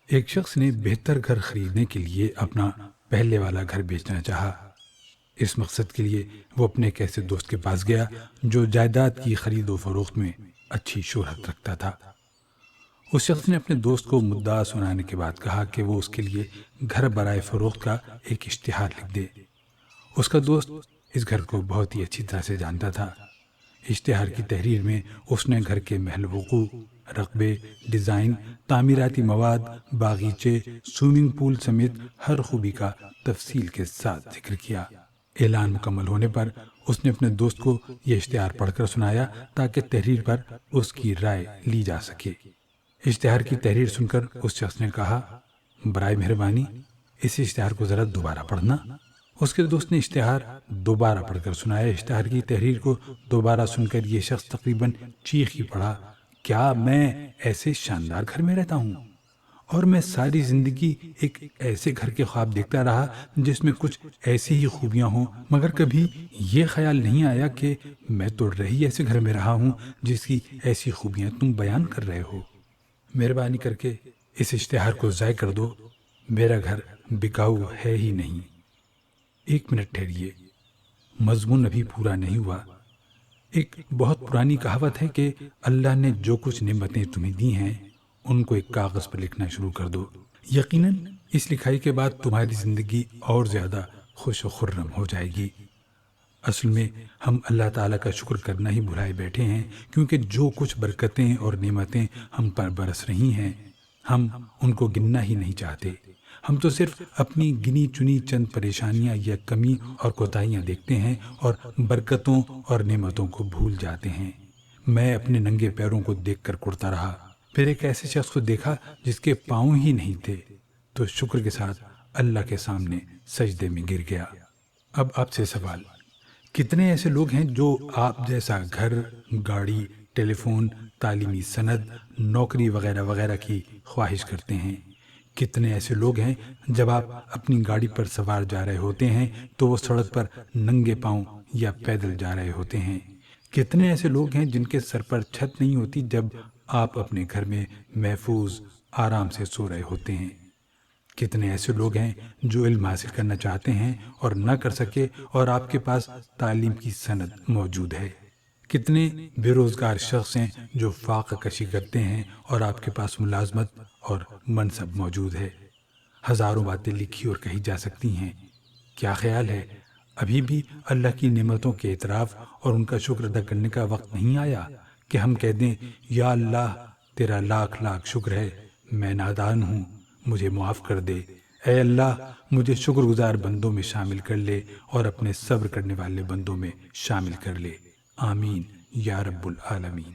ایک شخص نے بہتر گھر خریدنے کے لیے اپنا پہلے والا گھر بیچنا چاہا۔ اس مقصد کے لیے وہ اپنے ایک ایسے دوست کے پاس گیا جو جائیداد کی خرید و فروخت میں اچھی شہرت رکھتا تھا۔ اس شخص نے اپنے دوست کو مدعا سنانے کے بعد کہا کہ وہ اس کے لیے گھر برائے فروخت کا ایک اشتہار لکھ دے۔ اس کا دوست اس گھر کو بہت ہی اچھی طرح سے جانتا تھا۔ اشتہار کی تحریر میں اس نے گھر کے محل وقوع، رقبے، ڈیزائن، تعمیراتی مواد، باغیچے، سوئمنگ پول سمیت ہر خوبی کا تفصیل کے ساتھ ذکر کیا۔ اعلان مکمل ہونے پر اس نے اپنے دوست کو یہ اشتہار پڑھ کر سنایا تاکہ تحریر پر اس کی رائے لی جا سکے۔ اشتہار کی تحریر سن کر اس شخص نے کہا، برائے مہربانی اس اشتہار کو ذرا دوبارہ پڑھنا۔ اس کے دوست نے اشتہار دوبارہ پڑھ کر سنایا۔ اشتہار کی تحریر کو دوبارہ سن کر یہ شخص تقریباً چیخ ہی پڑا، کیا میں ایسے شاندار گھر میں رہتا ہوں؟ اور میں ساری زندگی ایک ایسے گھر کے خواب دیکھتا رہا جس میں کچھ ایسی ہی خوبیاں ہوں، مگر کبھی یہ خیال نہیں آیا کہ میں تو رہی ایسے گھر میں رہا ہوں جس کی ایسی خوبیاں تم بیان کر رہے ہو۔ مہربانی کر کے اس اشتہار کو ضائع کر دو، میرا گھر بکاؤ ہے ہی نہیں۔ ایک منٹ ٹھہریے، مضمون ابھی پورا نہیں ہوا۔ ایک بہت پرانی کہاوت ہے کہ اللہ نے جو کچھ نعمتیں تمہیں دی ہیں ان کو ایک کاغذ پر لکھنا شروع کر دو۔ یقیناً اس لکھائی کے بعد تمہاری زندگی اور زیادہ خوش و خرم ہو جائے گی۔ اصل میں ہم اللہ تعالیٰ کا شکر کرنا ہی بھلائے بیٹھے ہیں، کیونکہ جو کچھ برکتیں اور نعمتیں ہم پر برس رہی ہیں ہم ان کو گننا ہی نہیں چاہتے۔ ہم تو صرف اپنی گنی چنی چند پریشانیاں یا کمی اور کوتاہیاں دیکھتے ہیں اور برکتوں اور نعمتوں کو بھول جاتے ہیں۔ میں اپنے ننگے پیروں کو دیکھ کر کڑتا رہا، پھر ایک ایسے شخص کو دیکھا جس کے پاؤں ہی نہیں تھے، تو شکر کے ساتھ اللہ کے سامنے سجدے میں گر گیا۔ اب آپ سے سوال، کتنے ایسے لوگ ہیں جو آپ جیسا گھر، گاڑی، ٹیلی فون، تعلیمی سند، نوکری وغیرہ وغیرہ کی خواہش کرتے ہیں؟ کتنے ایسے لوگ ہیں جب آپ اپنی گاڑی پر سوار جا رہے ہوتے ہیں تو وہ سڑک پر ننگے پاؤں یا پیدل جا رہے ہوتے ہیں؟ کتنے ایسے لوگ ہیں جن کے سر پر چھت نہیں ہوتی جب آپ اپنے گھر میں محفوظ آرام سے سو رہے ہوتے ہیں؟ کتنے ایسے لوگ ہیں جو علم حاصل کرنا چاہتے ہیں اور نہ کر سکے اور آپ کے پاس تعلیم کی سند موجود ہے؟ کتنے بے روزگار شخص ہیں جو فاقہ کشی کرتے ہیں اور آپ کے پاس ملازمت اور منصب موجود ہے؟ ہزاروں باتیں لکھی اور کہی جا سکتی ہیں۔ کیا خیال ہے ابھی بھی اللہ کی نعمتوں کے اعتراف اور ان کا شکر ادا کرنے کا وقت نہیں آیا کہ ہم کہہ دیں، یا اللہ تیرا لاکھ لاکھ شکر ہے، میں نادان ہوں، مجھے معاف کر دے۔ اے اللہ مجھے شکر گزار بندوں میں شامل کر لے اور اپنے صبر کرنے والے بندوں میں شامل کر لے۔ آمین یا رب العالمین۔